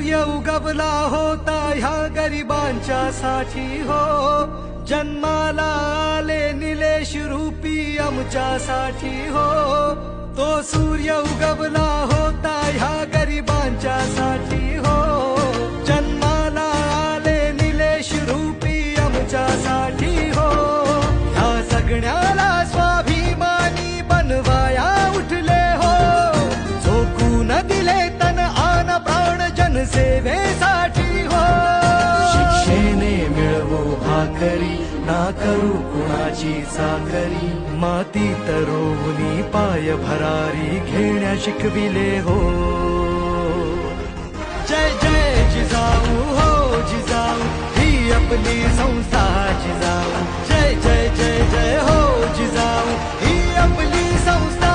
सूर्य उगवला होता ह्या गरिबांच्या साठी हो, जन्माला आले निलेश रूपी आमच्यासाठी हो. तो सूर्य उगवला होता ह्या गरिबांच्या साठी हो, जन्माला आले निलेश रूपी आमच्यासाठी हो. ह्या सगळ्याला स्वाभिमानी बनवाया उठले हो, झोकून दिले तन आन प्राण जनसेवेसाठी हो. शिक्षेने मिळवू भाकरी, ना करू कुणाची चाकरी, मातीत रोवणी पाय भरारी घेण्या शिकविले हो. जय जय जिजाऊ हो जिजाऊ, ही आपली संस्था जिजाऊ. जय जय जय जय हो जिजाऊ, ही आपली संस्था.